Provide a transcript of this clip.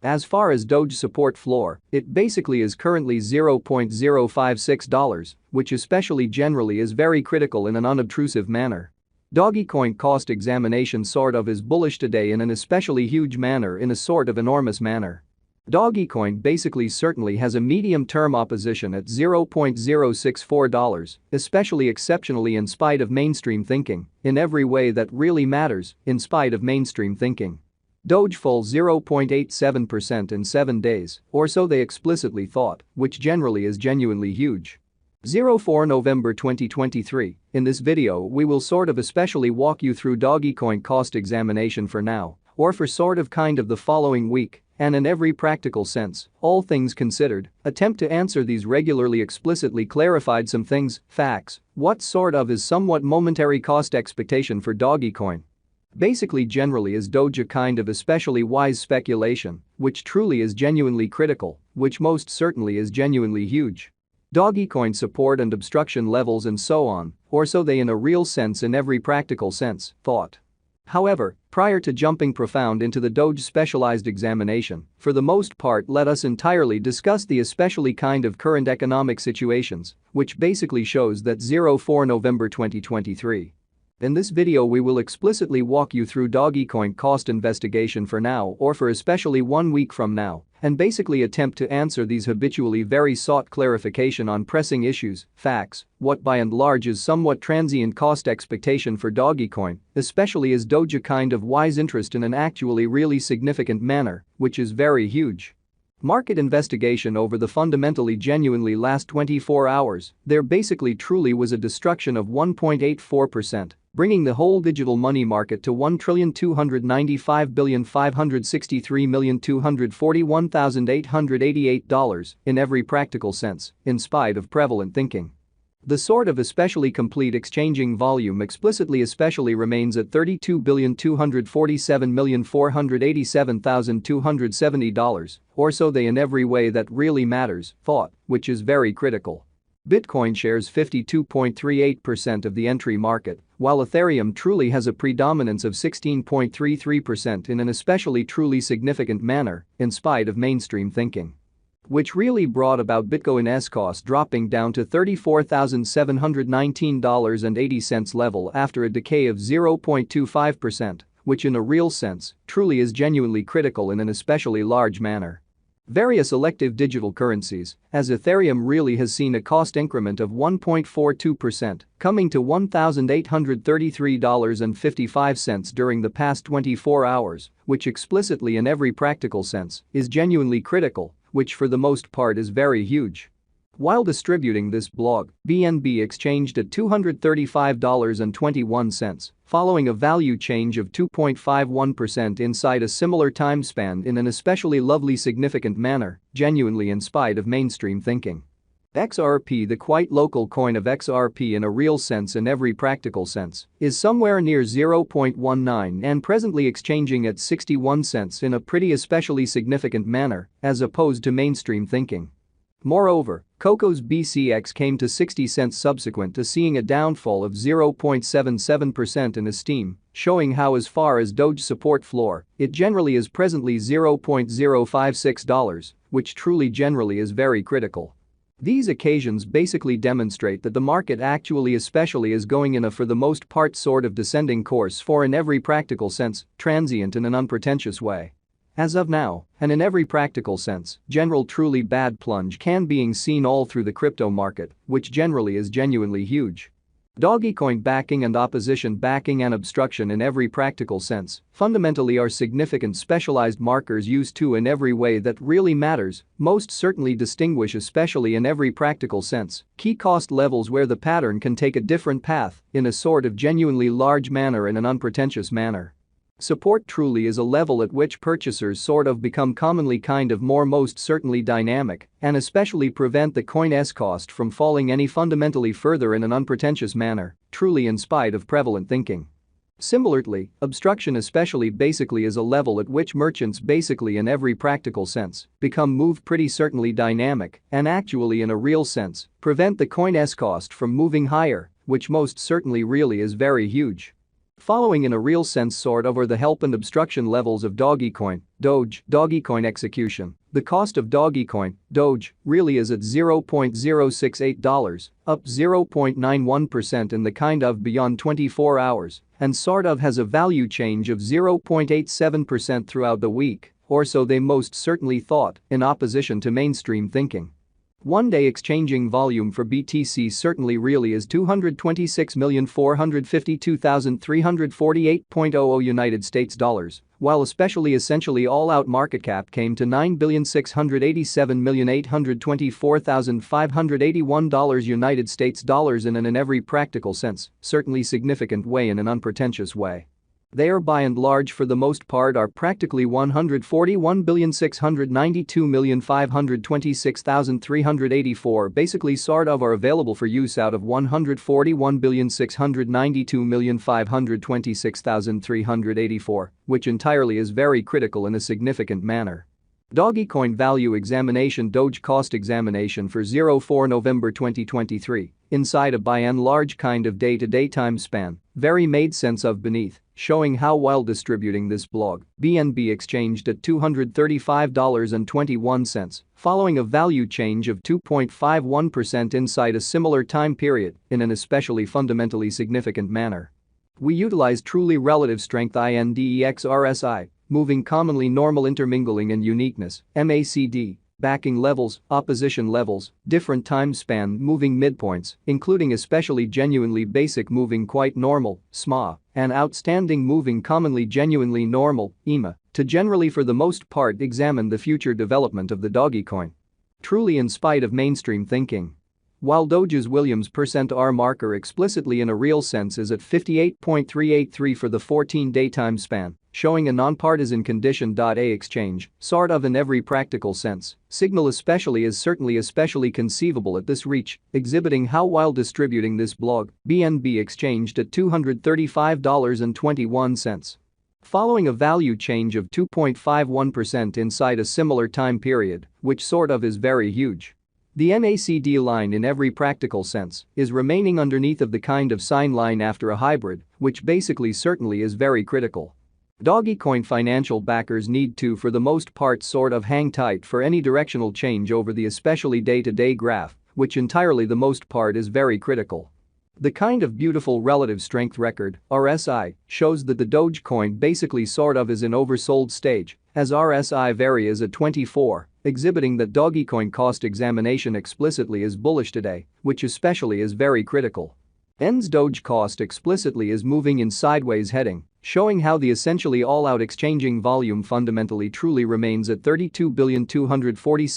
As far as Doge support floor, it basically is currently $0.056, which especially generally is very critical in an unobtrusive manner. Dogecoin cost examination sort of is bullish today in an especially huge manner in a sort of enormous manner. Dogecoin basically certainly has a medium-term opposition at $0.064, especially exceptionally in spite of mainstream thinking, in every way that really matters, in spite of mainstream thinking. Doge fall 0.87% in 7 days, or so they explicitly thought, which generally is genuinely huge. 04 November 2023, in this video we will sort of especially walk you through Dogecoin cost examination for now, or for sort of kind of the following week, and in every practical sense, all things considered, attempt to answer these regularly explicitly clarified some things, facts, what sort of is somewhat momentary cost expectation for Dogecoin. Basically generally is Doge a kind of especially wise speculation, which truly is genuinely critical, which most certainly is genuinely huge. Dogecoin support and obstruction levels and so on, or so they in a real sense in every practical sense, thought. However, prior to jumping profound into the Doge specialized examination, for the most part let us entirely discuss the especially kind of current economic situations, which basically shows that 04 November 2023. In this video we will explicitly walk you through Dogecoin cost investigation for now or for especially 1 week from now, and basically attempt to answer these habitually very sought clarification on pressing issues, facts, what by and large is somewhat transient cost expectation for Dogecoin, especially as Doge a kind of wise interest in an actually really significant manner, which is very huge. Market investigation over the fundamentally genuinely last 24 hours, there basically truly was a destruction of 1.84%, bringing the whole digital money market to $1,295,563,241,888 in every practical sense, in spite of prevalent thinking. The sort of especially complete exchanging volume explicitly especially remains at $32,247,487,270, or so they in every way that really matters, thought, which is very critical. Bitcoin shares 52.38% of the entry market, while Ethereum truly has a predominance of 16.33% in an especially truly significant manner, in spite of mainstream thinking. Which really brought about Bitcoin's cost dropping down to $34,719.80 level after a decay of 0.25%, which in a real sense, truly is genuinely critical in an especially large manner. Various elective digital currencies, as Ethereum really has seen a cost increment of 1.42%, coming to $1,833.55 during the past 24 hours, which explicitly in every practical sense is genuinely critical, which for the most part is very huge. While distributing this blog, BNB exchanged at $235.21, following a value change of 2.51% inside a similar time span in an especially lovely significant manner, genuinely in spite of mainstream thinking. XRP, the quite local coin of XRP in a real sense in every practical sense, is somewhere near 0.19 and presently exchanging at 61 cents in a pretty especially significant manner, as opposed to mainstream thinking. Moreover, Coco's BCX came to 60 cents subsequent to seeing a downfall of 0.77% in esteem, showing how as far as Doge support floor, it generally is presently $0.056, which truly generally is very critical. These occasions basically demonstrate that the market actually especially is going in a for the most part sort of descending course for in every practical sense, transient in an unpretentious way. As of now, and in every practical sense, general truly bad plunge can being seen all through the crypto market, which generally is genuinely huge. Dogecoin backing and opposition backing and obstruction in every practical sense fundamentally are significant specialized markers used to in every way that really matters, most certainly distinguish especially in every practical sense, key cost levels where the pattern can take a different path in a sort of genuinely large manner in an unpretentious manner. Support truly is a level at which purchasers sort of become commonly kind of more most certainly dynamic and especially prevent the coin's cost from falling any fundamentally further in an unpretentious manner, truly in spite of prevalent thinking. Similarly, obstruction especially basically is a level at which merchants basically in every practical sense become moved pretty certainly dynamic and actually in a real sense prevent the coin's cost from moving higher, which most certainly really is very huge. Following in a real sense sort of are the help and obstruction levels of Dogecoin, Dogecoin execution. The cost of Dogecoin, Doge, really is at $0.068, up 0.91% in the kind of beyond 24 hours, and sort of has a value change of 0.87% throughout the week, or so they most certainly thought, in opposition to mainstream thinking. One-day exchanging volume for BTC certainly really is 226,452,348.00 United States dollars, while essentially all-out market cap came to $9,687,824,581 United States dollars in every practical sense, certainly significant way in an unpretentious way. They are by and large for the most part are practically 141,692,526,384 basically sort of are available for use out of 141,692,526,384, which entirely is very critical in a significant manner. Dogecoin value examination Doge cost examination for 04 November 2023, inside a by and large kind of day-to-day time span, very made sense of beneath, showing how while distributing this blog, BNB exchanged at $235.21, following a value change of 2.51% inside a similar time period, in an especially fundamentally significant manner. We utilized truly relative strength INDEX RSI, moving commonly normal intermingling and uniqueness, MACD, backing levels, opposition levels, different time span moving midpoints, including especially genuinely basic moving quite normal, SMA, and outstanding moving commonly genuinely normal, EMA, to generally for the most part examine the future development of the Dogecoin. Truly in spite of mainstream thinking. While Doge's Williams %R marker explicitly in a real sense is at 58.383 for the 14-day time span, showing a nonpartisan condition. A exchange, sort of in every practical sense, signal especially is certainly especially conceivable at this reach, exhibiting how while distributing this blog, BNB exchanged at $235.21. Following a value change of 2.51% inside a similar time period, which sort of is very huge. The MACD line in every practical sense is remaining underneath of the kind of sine line after a hybrid, which basically certainly is very critical. Dogecoin financial backers need to for the most part sort of hang tight for any directional change over the especially day-to-day graph, which entirely the most part is very critical. The kind of beautiful relative strength record, RSI, shows that the Dogecoin basically sort of is in oversold stage, as RSI varies at 24, exhibiting that Dogecoin cost examination explicitly is bullish today, which especially is very critical. EN's Doge cost explicitly is moving in sideways heading, showing how the essentially all-out exchanging volume fundamentally truly remains at 32,247